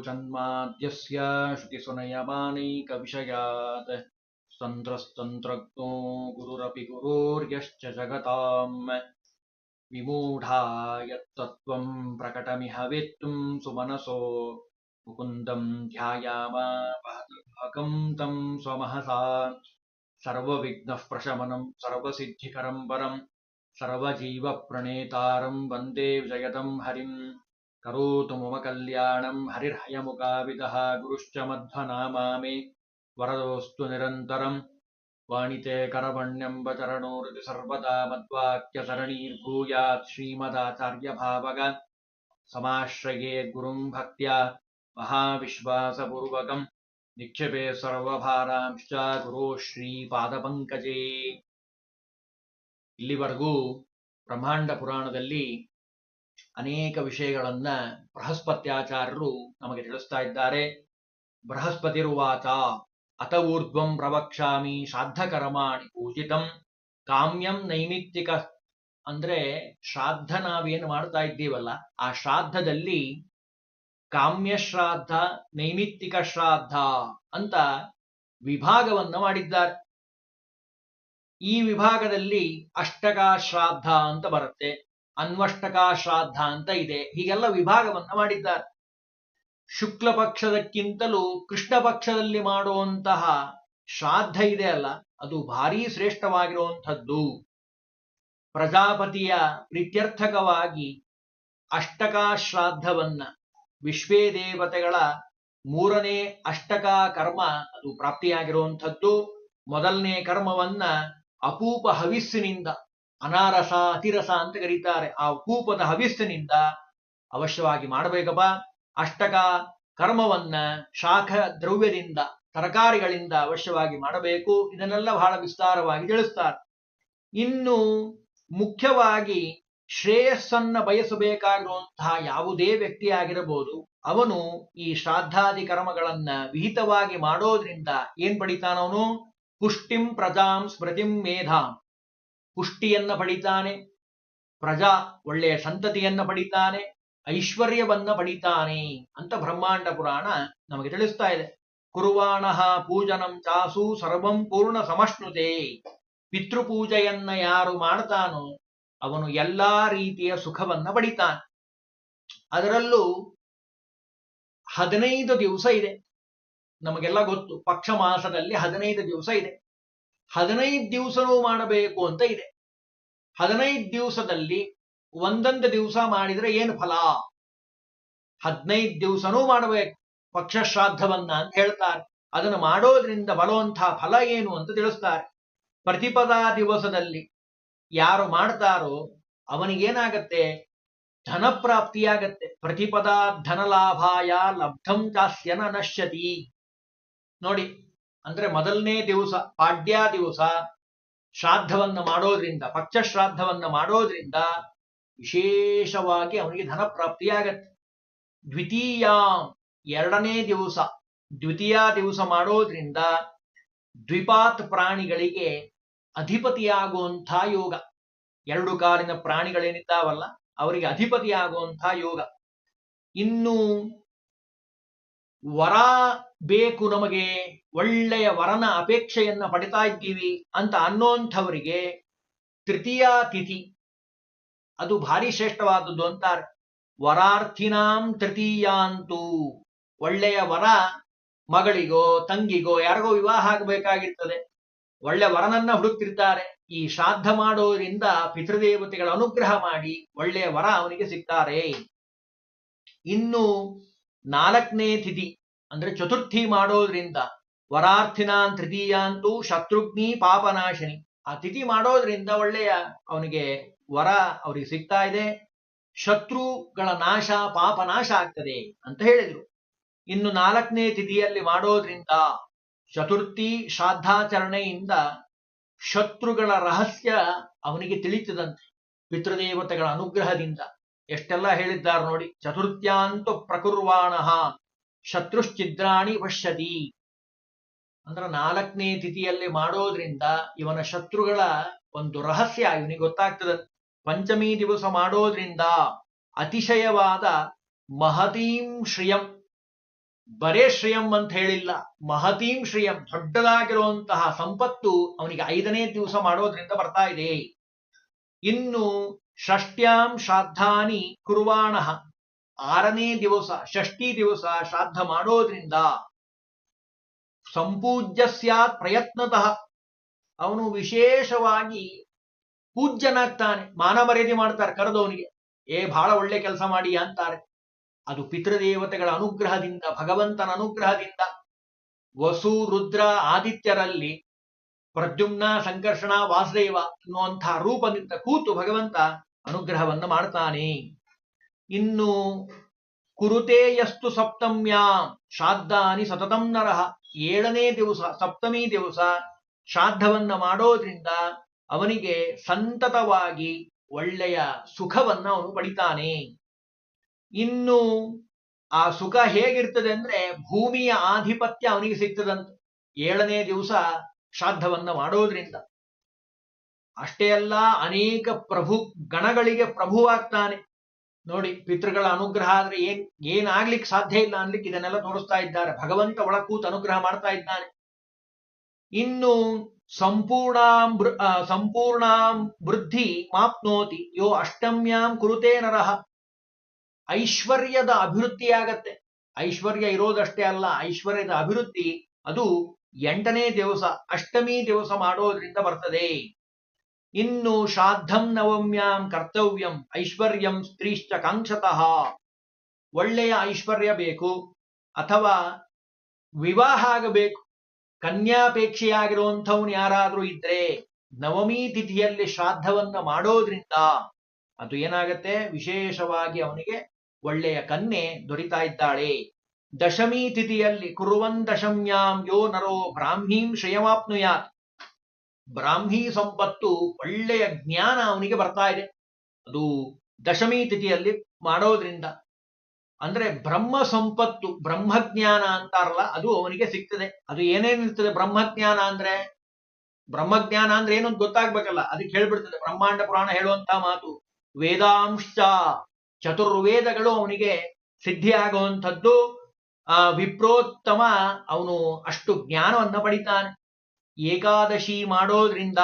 वचन्माद्यस्य श्रुतिसुनयमानैकविषयात् तन्त्रस्तन्त्रज्ञो गुरुरपि गुरोर्यश्च जगताम् विमूढा यत्तत्त्वं प्रकटमिह वेत्तुं सुमनसो मुकुन्दं ध्यायामापहतं तं स्वमहसा सर्वविघ्नः प्रशमनं सर्वसिद्धिकरं परं सर्वजीवप्रणेतारं वन्दे विजयतं हरिं करोतु मम कल्याणं हरिर्हयमुखाविदः गुरुश्च मध्वनामा मे वरदोऽस्तु निरन्तरं वाणिते करवण्यम्बचरणोरति सर्वदा मद्वाक्यसरणीर्भूयात् श्रीमदाचार्यभावग समाश्रये गुरुं भक्त्या महाविश्वासपूर्वकं निक्षेपे ಸರ್ವಭಾರಾಂಶ್ಚ ಗುರು ಶ್ರೀಪಾದಪಂಕಜೇ. ಇಲ್ಲಿವರೆಗೂ ಬ್ರಹ್ಮಾಂಡ ಪುರಾಣದಲ್ಲಿ ಅನೇಕ ವಿಷಯಗಳನ್ನ ಬೃಹಸ್ಪತ್ಯಾಚಾರ್ಯರು ನಮಗೆ ತಿಳಿಸ್ತಾ ಇದ್ದಾರೆ. ಬೃಹಸ್ಪತಿರುವಾಚ ಅತ ಊರ್ಧ್ವಂ ಪ್ರವಕ್ಷ್ಯಾಮಿ ಶ್ರಾದ್ದಕರ್ಮಾಣಿ ಪೂಜಿತಂ ಕಾಮ್ಯಂ ನೈಮಿತ್ತಿಕ. ಅಂದ್ರೆ ಶ್ರಾದ್ದ ನಾವೇನು ಮಾಡ್ತಾ ಇದ್ದೀವಲ್ಲ, ಆ ಶ್ರಾದ್ದದಲ್ಲಿ ಕಾಮ್ಯ ಶ್ರಾದ್ದ, ನೈಮಿತ್ತಿಕ ಶ್ರಾದ್ದ ಅಂತ ವಿಭಾಗವನ್ನ ಮಾಡಿದ್ದಾರೆ. ಈ ವಿಭಾಗದಲ್ಲಿ ಅಷ್ಟಕ ಶ್ರಾದ್ದ ಅಂತ ಬರುತ್ತೆ, ಅನ್ವಷ್ಟಕ ಶ್ರಾದ್ದ ಅಂತ ಇದೆ. ಹೀಗೆಲ್ಲ ವಿಭಾಗವನ್ನ ಮಾಡಿದ್ದಾರೆ. ಶುಕ್ಲ ಪಕ್ಷದಕ್ಕಿಂತಲೂ ಕೃಷ್ಣ ಪಕ್ಷದಲ್ಲಿ ಮಾಡುವಂತಹ ಶ್ರಾದ್ದ ಇದೆ ಅಲ್ಲ, ಅದು ಭಾರೀ ಶ್ರೇಷ್ಠವಾಗಿರುವಂಥದ್ದು. ಪ್ರಜಾಪತಿಯ ಪ್ರೀತ್ಯರ್ಥಕವಾಗಿ ಅಷ್ಟಕ ಶ್ರಾದ್ದವನ್ನ, ವಿಶ್ವೇ ದೇವತೆಗಳ ಮೂರನೇ ಅಷ್ಟಕ ಕರ್ಮ ಅದು ಪ್ರಾಪ್ತಿಯಾಗಿರುವಂಥದ್ದು. ಮೊದಲನೇ ಕರ್ಮವನ್ನ ಅಪೂಪ ಹವಿಸ್ಸಿನಿಂದ, ಅನಾರಸ ಅತಿರಸ ಅಂತ ಕರೀತಾರೆ, ಆ ಅಪೂಪದ ಹವಿಸ್ಸಿನಿಂದ ಅವಶ್ಯವಾಗಿ ಮಾಡಬೇಕಪ್ಪ. ಅಷ್ಟಕ ಕರ್ಮವನ್ನ ಶಾಖ ದ್ರವ್ಯದಿಂದ, ತರಕಾರಿಗಳಿಂದ ಅವಶ್ಯವಾಗಿ ಮಾಡಬೇಕು. ಇದನ್ನೆಲ್ಲ ಬಹಳ ವಿಸ್ತಾರವಾಗಿ ತಿಳಿಸ್ತಾರೆ. ಇನ್ನು ಮುಖ್ಯವಾಗಿ ಶ್ರೇಯಸ್ಸನ್ನ ಬಯಸಬೇಕಾಗಿರುವಂತಹ ಯಾವುದೇ ವ್ಯಕ್ತಿಯಾಗಿರಬಹುದು, ಅವನು ಈ ಶ್ರಾದ್ದಾದಿ ಕರ್ಮಗಳನ್ನ ವಿಹಿತವಾಗಿ ಮಾಡೋದ್ರಿಂದ ಏನ್ ಪಡಿತಾನವನು? ಪುಷ್ಟಿಂ ಪ್ರಜಾಂ ಸ್ಮೃತಿಂ ಮೇಧಾಂ. ಪುಷ್ಟಿಯನ್ನ ಪಡಿತಾನೆ, ಪ್ರಜಾ ಒಳ್ಳೆಯ ಸಂತತಿಯನ್ನ ಪಡಿತಾನೆ, ಐಶ್ವರ್ಯವನ್ನ ಪಡಿತಾನೆ ಅಂತ ಬ್ರಹ್ಮಾಂಡ ಪುರಾಣ ನಮಗೆ ತಿಳಿಸ್ತಾ ಇದೆ. ಕುರ್ವಾಣಃ ಪೂಜನಂ ಚಾಸು ಸರ್ವಂ ಪೂರ್ಣ ಸಮಶ್ನುತೆ. ಪಿತೃಪೂಜೆಯನ್ನ ಯಾರು ಮಾಡ್ತಾನೋ ಅವನು ಎಲ್ಲಾ ರೀತಿಯ ಸುಖವನ್ನ ಪಡಿತಾನೆ. ಅದರಲ್ಲೂ 15 ದಿವಸ ಇದೆ. ನಮಗೆಲ್ಲ ಗೊತ್ತು, ಪಕ್ಷ ಮಾಸದಲ್ಲಿ 15 ದಿವಸ ಇದೆ. 15 ದಿವಸನೂ ಮಾಡಬೇಕು ಅಂತ ಇದೆ. 15 ದಿವಸದಲ್ಲಿ ಒಂದೊಂದು ದಿವಸ ಮಾಡಿದ್ರೆ ಏನು ಫಲ? 15 ದಿವಸನೂ ಮಾಡಬೇಕು ಪಕ್ಷ ಶ್ರಾದ್ದವನ್ನ ಅಂತ ಹೇಳ್ತಾರೆ. ಅದನ್ನು ಮಾಡೋದ್ರಿಂದ ಬರುವಂತಹ ಫಲ ಏನು ಅಂತ ತಿಳಿಸ್ತಾರೆ. ಪ್ರತಿಪದಾ ದಿವಸದಲ್ಲಿ ಯಾರು ಮಾಡ್ತಾರೋ ಅವನಿಗೇನಾಗತ್ತೆ? ಧನ ಪ್ರಾಪ್ತಿಯಾಗತ್ತೆ. ಪ್ರತಿಪದಾ ಧನಲಾಭಾಯ ಲಬ್ಧಂ ಚಾಸ್ಯನ ನಶ್ಯತಿ. ನೋಡಿ, ಅಂದ್ರೆ ಮೊದಲನೇ ದಿವಸ ಪಾಡ್ಯ ದಿವಸ ಶ್ರಾದ್ದವನ್ನ ಮಾಡೋದ್ರಿಂದ, ಪಕ್ಷ ಶ್ರಾದ್ದವನ್ನ ಮಾಡೋದ್ರಿಂದ ವಿಶೇಷವಾಗಿ ಅವನಿಗೆ ಧನ ಪ್ರಾಪ್ತಿಯಾಗತ್ತೆ. ದ್ವಿತೀಯ ಎರಡನೇ ದಿವಸ, ದ್ವಿತೀಯ ದಿವಸ ಮಾಡೋದ್ರಿಂದ ದ್ವಿಪಾತ್ ಪ್ರಾಣಿಗಳಿಗೆ ಅಧಿಪತಿಯಾಗುವಂಥ ಯೋಗ. 2 ಕಾಲಿನ ಪ್ರಾಣಿಗಳೇನಿದ್ದಾವಲ್ಲ ಅವರಿಗೆ ಅಧಿಪತಿಯಾಗುವಂಥ ಯೋಗ. ಇನ್ನು ವರ ಬೇಕು, ನಮಗೆ ಒಳ್ಳೆಯ ವರನ ಅಪೇಕ್ಷೆಯನ್ನ ಪಡಿತಾ ಇದ್ದೀವಿ ಅಂತ ಅನ್ನೋಂಥವರಿಗೆ ತೃತೀಯ ತಿಥಿ ಅದು ಭಾರಿ ಶ್ರೇಷ್ಠವಾದದ್ದು ಅಂತಾರೆ. ವರಾರ್ಥಿನಾಂ ತೃತೀಯಾಂತೂ. ಒಳ್ಳೆಯ ವರ ಮಗಳಿಗೋ ತಂಗಿಗೋ ಯಾರಿಗೋ ವಿವಾಹ ಆಗಬೇಕಾಗಿರ್ತದೆ, ಒಳ್ಳೆ ವರನನ್ನ ಹುಡುಕ್ತಿರ್ತಾರೆ. ಈ ಶ್ರಾದ್ದ ಮಾಡೋದ್ರಿಂದ ಪಿತೃದೇವತೆಗಳ ಅನುಗ್ರಹ ಮಾಡಿ ಒಳ್ಳೆಯ ವರ ಅವನಿಗೆ ಸಿಗ್ತಾರೆ. ಇನ್ನು 4ನೇ ತಿಥಿ ಅಂದ್ರೆ ಚತುರ್ಥಿ ಮಾಡೋದ್ರಿಂದ ವರಾರ್ಥಿನಾನ್ ತೃತೀಯಾಂತೂ ಶತ್ರುಘ್ನಿ ಪಾಪನಾಶಿನಿ. ಆ ತಿಥಿ ಮಾಡೋದ್ರಿಂದ ಒಳ್ಳೆಯ ಅವನಿಗೆ ವರ ಅವರಿಗೆ ಸಿಗ್ತಾ ಇದೆ. ಶತ್ರುಗಳ ನಾಶ, ಪಾಪನಾಶ ಆಗ್ತದೆ ಅಂತ ಹೇಳಿದ್ರು. ಇನ್ನು 4ನೇ ತಿಥಿಯಲ್ಲಿ ಮಾಡೋದ್ರಿಂದ ಚತುರ್ಥಿ ಶ್ರಾದ್ದಾಚರಣೆಯಿಂದ ಶತ್ರುಗಳ ರಹಸ್ಯ ಅವನಿಗೆ ತಿಳಿತದಂತೆ ಪಿತೃದೇವತೆಗಳ ಅನುಗ್ರಹದಿಂದ. ಎಷ್ಟೆಲ್ಲ ಹೇಳಿದ್ದಾರೆ ನೋಡಿ. ಚತುರ್ಥ್ಯಾಂತು ಪ್ರಕುರ್ವಾಣಃ ಶತ್ರುಶ್ಚಿದ್ರಾಣಿ ಪಶ್ಯತಿ. ಅಂದ್ರೆ 4ನೇ ತಿಥಿಯಲ್ಲಿ ಮಾಡೋದ್ರಿಂದ ಇವನ ಶತ್ರುಗಳ ಒಂದು ರಹಸ್ಯ ಇವನಿಗೆ ಗೊತ್ತಾಗ್ತದಂತೆ. ಪಂಚಮಿ ದಿವಸ ಮಾಡೋದ್ರಿಂದ ಅತಿಶಯವಾದ ಮಹತೀಂ ಶ್ರಿಯಂ, ಬರೇ ಶ್ರಿಯಂ ಅಂತ ಹೇಳಿಲ್ಲ, ಮಹತೀಂ ಶ್ರಿಯಂ, ದೊಡ್ಡದಾಗಿರುವಂತಹ ಸಂಪತ್ತು ಅವನಿಗೆ 5ನೇ ದಿವಸ ಮಾಡೋದ್ರಿಂದ ಬರ್ತಾ ಇದೆ. ಇನ್ನು ಷಷ್ಟ್ಯಾಂ ಶ್ರಾದ್ದಾನಿ ಕುರ್ವಾಣ, 6ನೇ ದಿವಸ ಷಷ್ಠಿ ದಿವಸ ಶ್ರಾದ್ದ ಮಾಡೋದ್ರಿಂದ ಸಂಪೂಜ್ಯ ಸ್ಯಾತ್ ಪ್ರಯತ್ನತಃ, ಅವನು ವಿಶೇಷವಾಗಿ ಪೂಜ್ಯನಾಗ್ತಾನೆ. ಮಾನ ಮರ್ಯಾದೆ ಮಾಡ್ತಾರೆ, ಕರೆದವನಿಗೆ ಬಹಳ ಒಳ್ಳೆ ಕೆಲಸ ಮಾಡಿ ಅಂತಾರೆ. ಅದು ಪಿತೃದೇವತೆಗಳ ಅನುಗ್ರಹದಿಂದ, ಭಗವಂತನ ಅನುಗ್ರಹದಿಂದ. ವಸು ರುದ್ರ ಆದಿತ್ಯರಲ್ಲಿ ಪ್ರದ್ಯುಮ್ನ ಸಂಕರ್ಷಣ ವಾಸುದೇವ ಅನ್ನುವಂತಹ ರೂಪದಿಂದ ಕೂತು ಭಗವಂತ ಅನುಗ್ರಹವನ್ನು ಮಾಡ್ತಾನೆ. ಇನ್ನು ಕುರುತೇಯಸ್ತು ಸಪ್ತಮ್ಯಾಂ ಶ್ರಾದ್ದಾನಿ ಸತತಂ ನರಃ, 7ನೇ ದಿವಸ ಸಪ್ತಮಿ ದಿವಸ ಶ್ರಾದ್ದವನ್ನ ಮಾಡೋದ್ರಿಂದ ಅವನಿಗೆ ಸಂತತವಾಗಿ ಒಳ್ಳೆಯ ಸುಖವನ್ನ ಅವನು ಪಡಿತಾನೆ. ಇನ್ನು ಆ ಸುಖ ಹೇಗಿರ್ತದೆ ಅಂದ್ರೆ ಭೂಮಿಯ ಆಧಿಪತ್ಯ ಅವನಿಗೆ ಸಿಗ್ತದಂತೆ 7ನೇ ದಿವಸ ಶ್ರಾದ್ದವನ್ನ ಮಾಡೋದ್ರಿಂದ. ಅಷ್ಟೇ ಅಲ್ಲ, ಅನೇಕ ಪ್ರಭು ಗಣಗಳಿಗೆ ಪ್ರಭುವಾಗ್ತಾನೆ. ನೋಡಿ, ಪಿತೃಗಳ ಅನುಗ್ರಹ ಆದ್ರೆ ಏನಾಗ್ಲಿಕ್ಕೆ ಸಾಧ್ಯ ಇಲ್ಲ ಅನ್ಲಿಕ್ಕೆ ಇದನ್ನೆಲ್ಲ ತೋರಿಸ್ತಾ ಇದ್ದಾರೆ. ಭಗವಂತ ಒಳಕೂತು ಅನುಗ್ರಹ ಮಾಡ್ತಾ ಇದ್ದಾನೆ. ಇನ್ನು ಸಂಪೂರ್ಣಾಂ ವೃದ್ಧಿ ಮಾಪ್ನೋತಿ ಯೋ ಅಷ್ಟಮ್ಯಾಂ ಕುರುತೇ ನರಃ, ಐಶ್ವರ್ಯದ ಅಭಿವೃದ್ಧಿಯಾಗತ್ತೆ. ಐಶ್ವರ್ಯ ಇರೋದಷ್ಟೇ ಅಲ್ಲ, ಐಶ್ವರ್ಯದ ಅಭಿವೃದ್ಧಿ ಅದು 8ನೇ ದಿವಸ ಅಷ್ಟಮಿ ದಿವಸ ಮಾಡೋದ್ರಿಂದ ಬರ್ತದೆ. ಇನ್ನು ಶ್ರಾದ್ದಂ ನವಮ್ಯಾಂ ಕರ್ತವ್ಯಂ ಐಶ್ವರ್ಯಂ ಸ್ತ್ರೀಶ್ಚ ಕಾಂಕ್ಷತಃ, ಒಳ್ಳೆಯ ಐಶ್ವರ್ಯ ಬೇಕು ಅಥವಾ ವಿವಾಹ ಆಗಬೇಕು, ಕನ್ಯಾಪೇಕ್ಷೆಯಾಗಿರುವಂಥವನು ಯಾರಾದ್ರೂ ಇದ್ರೆ ನವಮಿ ತಿಥಿಯಲ್ಲಿ ಶ್ರಾದ್ದವನ್ನ ಮಾಡೋದ್ರಿಂದ ಅದು ಏನಾಗತ್ತೆ, ವಿಶೇಷವಾಗಿ ಅವನಿಗೆ ಒಳ್ಳೆಯ ಕನ್ಯೆ ದೊರಿತಾ ಇದ್ದಾಳೆ. ದಶಮಿ ತಿಥಿಯಲ್ಲಿ ಕುರುವನ್ ದಶಮ್ಯಾಂ ಯೋ ನರೋ ಬ್ರಾಹ್ಮೀಂ ಶ್ರೇಯಮಾಪ್ನುಯಾತ್, ಬ್ರಾಹ್ಮಿ ಸಂಪತ್ತು ಒಳ್ಳೆಯ ಜ್ಞಾನ ಅವನಿಗೆ ಬರ್ತಾ ಇದೆ. ಅದು ದಶಮಿ ತಿಥಿಯಲ್ಲಿ ಮಾಡೋದ್ರಿಂದ. ಅಂದ್ರೆ ಬ್ರಹ್ಮ ಸಂಪತ್ತು, ಬ್ರಹ್ಮಜ್ಞಾನ ಅಂತಾರಲ್ಲ, ಅದು ಅವನಿಗೆ ಸಿಗ್ತದೆ. ಅದು ಏನೇನಿರ್ತದೆ ಬ್ರಹ್ಮಜ್ಞಾನ ಅಂದ್ರೆ? ಬ್ರಹ್ಮಜ್ಞಾನ ಅಂದ್ರೆ ಏನು ಅಂತ ಗೊತ್ತಾಗ್ಬೇಕಲ್ಲ, ಅದಕ್ಕೆ ಹೇಳ್ಬಿಡ್ತದೆ ಬ್ರಹ್ಮಾಂಡ ಪುರಾಣ ಹೇಳುವಂತಹ ಮಾತು. ವೇದಾಂಶ, ಚತುರ್ವೇದಗಳು ಅವನಿಗೆ ಸಿದ್ಧಿ ಆಗುವಂಥದ್ದು. ವಿಪ್ರೋತ್ತಮ, ಅವನು ಅಷ್ಟು ಜ್ಞಾನವನ್ನ ಪಡಿತಾನೆ. ಏಕಾದಶಿ ಮಾಡೋದ್ರಿಂದ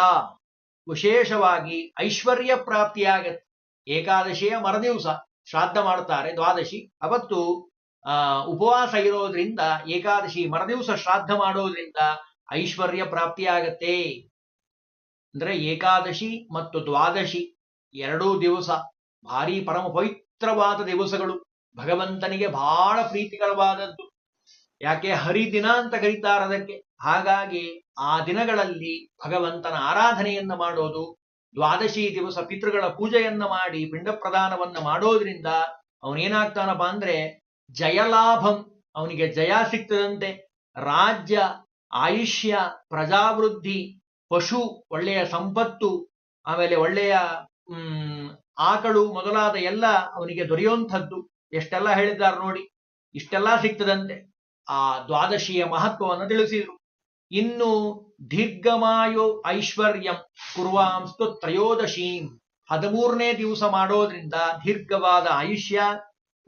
ವಿಶೇಷವಾಗಿ ಐಶ್ವರ್ಯ ಪ್ರಾಪ್ತಿಯಾಗತ್ತೆ. ಏಕಾದಶಿಯ ಮರದಿವಸ ಶ್ರಾದ್ದ ಮಾಡ್ತಾರೆ, ದ್ವಾದಶಿ ಅವತ್ತು ಉಪವಾಸ ಇರೋದ್ರಿಂದ ಏಕಾದಶಿ ಮರದಿವಸ ಶ್ರಾದ್ದ ಮಾಡೋದ್ರಿಂದ ಐಶ್ವರ್ಯ ಪ್ರಾಪ್ತಿಯಾಗತ್ತೆ. ಅಂದ್ರೆ ಏಕಾದಶಿ ಮತ್ತು ದ್ವಾದಶಿ 2 ದಿವಸ ಭಾರಿ ಪರಮ ಪವಿತ್ರವಾದ ದಿವಸಗಳು, ಭಗವಂತನಿಗೆ ಬಹಳ ಪ್ರೀತಿಕರವಾದದ್ದು. ಯಾಕೆ ಹರಿದಿನ ಅಂತ ಕರೀತಾರೆ ಅದಕ್ಕೆ. ಹಾಗಾಗಿ ಆ ದಿನಗಳಲ್ಲಿ ಭಗವಂತನ ಆರಾಧನೆಯನ್ನ ಮಾಡೋದು, ದ್ವಾದಶಿ ದಿವಸ ಪಿತೃಗಳ ಪೂಜೆಯನ್ನ ಮಾಡಿ ಪಿಂಡ ಪ್ರದಾನವನ್ನ ಮಾಡೋದ್ರಿಂದ ಅವನೇನಾಗ್ತಾನಪ್ಪ ಅಂದ್ರೆ ಜಯಲಾಭಂ, ಅವನಿಗೆ ಜಯ ಸಿಗ್ತದಂತೆ. ರಾಜ್ಯ, ಆಯುಷ್ಯ, ಪ್ರಜಾವೃದ್ಧಿ, ಪಶು, ಒಳ್ಳೆಯ ಸಂಪತ್ತು, ಆಮೇಲೆ ಒಳ್ಳೆಯ ಆಕಳು ಮೊದಲಾದ ಎಲ್ಲ ಅವನಿಗೆ ದೊರೆಯುವಂಥದ್ದು. ಎಷ್ಟೆಲ್ಲ ಹೇಳಿದ್ದಾರೆ ನೋಡಿ, ಇಷ್ಟೆಲ್ಲ ಸಿಗ್ತದಂತೆ. ಆ ದ್ವಾದಶಿಯ ಮಹತ್ವವನ್ನು ತಿಳಿಸಿದರು. ಇನ್ನು ದೀರ್ಘಮಾಯು ಐಶ್ವರ್ಯಂ ಕುರ್ವಾಂಸ್ತು ತ್ರಯೋದಶೀಂ, 13ನೇ ದಿವಸ ಮಾಡೋದ್ರಿಂದ ದೀರ್ಘವಾದ ಆಯುಷ್ಯ,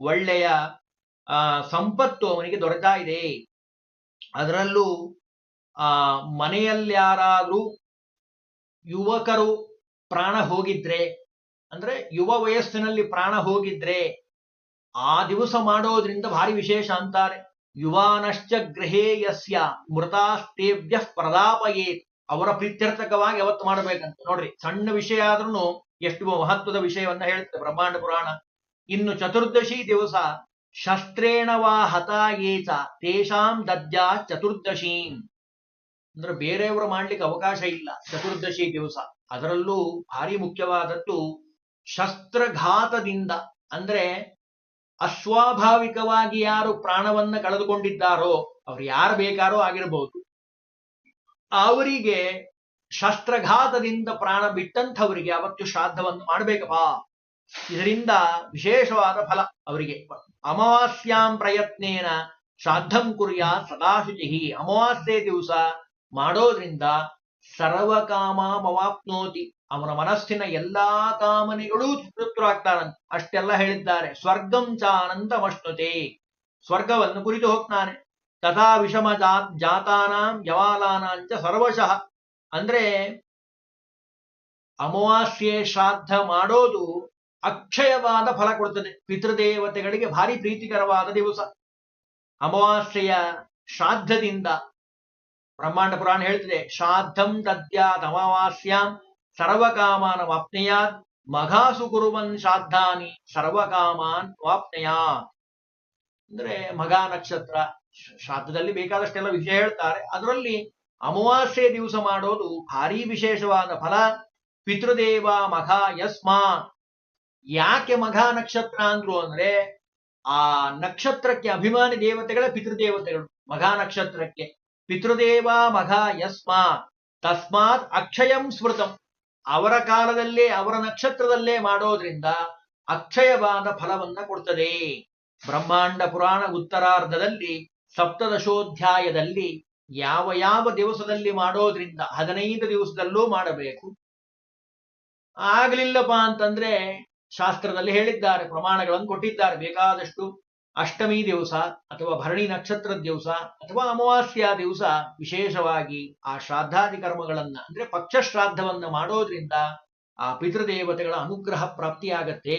ಒಳ್ಳೆಯ ಸಂಪತ್ತು ಅವನಿಗೆ ದೊರೆತಾ ಇದೆ. ಅದರಲ್ಲೂ ಮನೆಯಲ್ಯಾರಾದ್ರೂ ಯುವಕರು ಪ್ರಾಣ ಹೋಗಿದ್ರೆ, ಅಂದ್ರೆ ಯುವ ವಯಸ್ಸಿನಲ್ಲಿ ಪ್ರಾಣ ಹೋಗಿದ್ರೆ ಆ ದಿವಸ ಮಾಡೋದ್ರಿಂದ ಭಾರಿ ವಿಶೇಷ ಅಂತಾರೆ. ಯುವಾನಶ್ಚ ಗೃಹೇ ಯಸ್ಯ ಮೃತಾಸ್ತೇಭ್ಯ ಪ್ರದಾಪಯೇತ್, ಅವರ ಪ್ರೀತ್ಯರ್ಥಕವಾಗಿ ಅವತ್ತು ಮಾಡಬೇಕಂತ. ನೋಡ್ರಿ, ಸಣ್ಣ ವಿಷಯ ಆದ್ರೂ ಎಷ್ಟು ಮಹತ್ವದ ವಿಷಯವನ್ನ ಹೇಳುತ್ತೆ ಬ್ರಹ್ಮಾಂಡ ಪುರಾಣ. ಇನ್ನು ಚತುರ್ದಶಿ ದಿವಸ ಶಸ್ತ್ರೇಣ ವಾ ಹತಾಯೇಚ ತೇಷಾಂ ದದ್ಯಾ ಚತುರ್ದಶೀಂ, ಅಂದ್ರೆ ಬೇರೆಯವರು ಮಾಡ್ಲಿಕ್ಕೆ ಅವಕಾಶ ಇಲ್ಲ ಚತುರ್ದಶಿ ದಿವಸ. ಅದರಲ್ಲೂ ಭಾರಿ ಮುಖ್ಯವಾದದ್ದು ಶಸ್ತ್ರಘಾತದಿಂದ, ಅಂದ್ರೆ ಅಸ್ವಾಭಾವಿಕವಾಗಿ ಯಾರು ಪ್ರಾಣವನ್ನ ಕಳೆದುಕೊಂಡಿದ್ದಾರೋ, ಅವ್ರು ಯಾರು ಬೇಕಾರೋ ಆಗಿರಬಹುದು, ಅವರಿಗೆ ಶಸ್ತ್ರಘಾತದಿಂದ ಪ್ರಾಣ ಬಿಟ್ಟಂಥವರಿಗೆ ಅವತ್ತು ಶ್ರಾದ್ದವನ್ನು ಮಾಡಬೇಕಪ್ಪ. ಇದರಿಂದ ವಿಶೇಷವಾದ ಫಲ ಅವರಿಗೆ. ಅಮಾವಾಸ್ಯಾಂ ಪ್ರಯತ್ನೇನ ಶ್ರಾದ್ದಂ ಕುರ್ಯಾತ್ ಸದಾಶುಚಿ, ಅಮಾವಾಸ್ಯೆ ದಿವಸ ಮಾಡೋದ್ರಿಂದ ಸರ್ವಕಾಮಾಮವಾಪ್ನೋತಿ, ಅವನ ಮನಸ್ಸಿನ ಎಲ್ಲಾ ಕಾಮನೆಗಳೂ ತೃಪ್ತರಾಗ್ತಾರಂತೆ. ಅಷ್ಟೆಲ್ಲ ಹೇಳಿದ್ದಾರೆ. ಸ್ವರ್ಗಂ ಚ ಅನಂತಮಶ್ನುತೆ, ಸ್ವರ್ಗವನ್ನು ಕುರಿತು ಹೋಗ್ತಾನೆ. ತಥಾ ವಿಷಮ ಜಾತಾನಾಂ ಯವಾಲಾನಾಂಚ ಸರ್ವಶಃ. ಅಂದ್ರೆ ಅಮಾವಾಸ್ಯೆ ಶ್ರಾದ್ದ ಮಾಡೋದು ಅಕ್ಷಯವಾದ ಫಲ ಕೊಡುತ್ತದೆ. ಪಿತೃದೇವತೆಗಳಿಗೆ ಭಾರಿ ಪ್ರೀತಿಕರವಾದ ದಿವಸ. ಅಮಾವಾಸ್ಯೆಯ ಶ್ರಾದ್ದದಿಂದ ಬ್ರಹ್ಮಾಂಡ ಪುರಾಣ ಹೇಳ್ತಿದೆ, ಶ್ರಾದ್ದಂ ದದ್ಯಾತ್ ಅಮಾವಾಸ್ಯಾಂ ಸರ್ವಕಾಮಾನ್ ವಾಪ್ನೆಯಾತ್ ಮಘಾಸು ಕುರುವನ್ ಶ್ರಾದ್ದಾನಿ ಸರ್ವಕಾಮಾನ್ ವಾಪ್ನೆಯಾತ್. ಅಂದ್ರೆ ಮಘ ನಕ್ಷತ್ರ ಶ್ರಾದ್ದದಲ್ಲಿ ಬೇಕಾದಷ್ಟೆಲ್ಲ ವಿಷಯ ಹೇಳ್ತಾರೆ. ಅದರಲ್ಲಿ ಅಮಾವಾಸ್ಯೆ ದಿವಸ ಮಾಡೋದು ಭಾರಿ ವಿಶೇಷವಾದ ಫಲ. ಪಿತೃದೇವ ಮಘ ಯಸ್ಮಾತ್. ಯಾಕೆ ಮಘ ನಕ್ಷತ್ರ ಅಂದ್ರು ಅಂದ್ರೆ ಆ ನಕ್ಷತ್ರಕ್ಕೆ ಅಭಿಮಾನಿ ದೇವತೆಗಳ ಪಿತೃದೇವತೆಗಳು. ಮಘ ನಕ್ಷತ್ರಕ್ಕೆ ಪಿತೃದೇವ ಮಘ ಯಸ್ಮಾತ್ ತಸ್ಮಾತ್ ಅಕ್ಷಯಂ ಸ್ಮೃತಂ. ಅವರ ಕಾಲದಲ್ಲೇ ಅವರ ನಕ್ಷತ್ರದಲ್ಲೇ ಮಾಡೋದ್ರಿಂದ ಅಕ್ಷಯವಾದ ಫಲವನ್ನ ಕೊಡ್ತದೆ. ಬ್ರಹ್ಮಾಂಡ ಪುರಾಣ ಉತ್ತರಾರ್ಧದಲ್ಲಿ ಸಪ್ತದಶೋಧ್ಯಾಯದಲ್ಲಿ ಯಾವ ಯಾವ ದಿವಸದಲ್ಲಿ ಮಾಡೋದ್ರಿಂದ 15 ದಿವಸದಲ್ಲೂ ಮಾಡಬೇಕು. ಆಗ್ಲಿಲ್ಲಪ್ಪ ಅಂತಂದ್ರೆ ಶಾಸ್ತ್ರದಲ್ಲಿ ಹೇಳಿದ್ದಾರೆ, ಪ್ರಮಾಣಗಳನ್ನು ಕೊಟ್ಟಿದ್ದಾರೆ ಬೇಕಾದಷ್ಟು. ಅಷ್ಟಮಿ ದಿವಸ ಅಥವಾ ಭರಣಿ ನಕ್ಷತ್ರದ ದಿವಸ ಅಥವಾ ಅಮಾವಾಸ್ಯ ದಿವಸ ವಿಶೇಷವಾಗಿ ಆ ಶ್ರಾದ್ದಾದಿ ಕರ್ಮಗಳನ್ನ ಅಂದ್ರೆ ಪಕ್ಷ ಶ್ರಾದ್ದವನ್ನ ಮಾಡೋದ್ರಿಂದ ಆ ಪಿತೃದೇವತೆಗಳ ಅನುಗ್ರಹ ಪ್ರಾಪ್ತಿಯಾಗತ್ತೆ.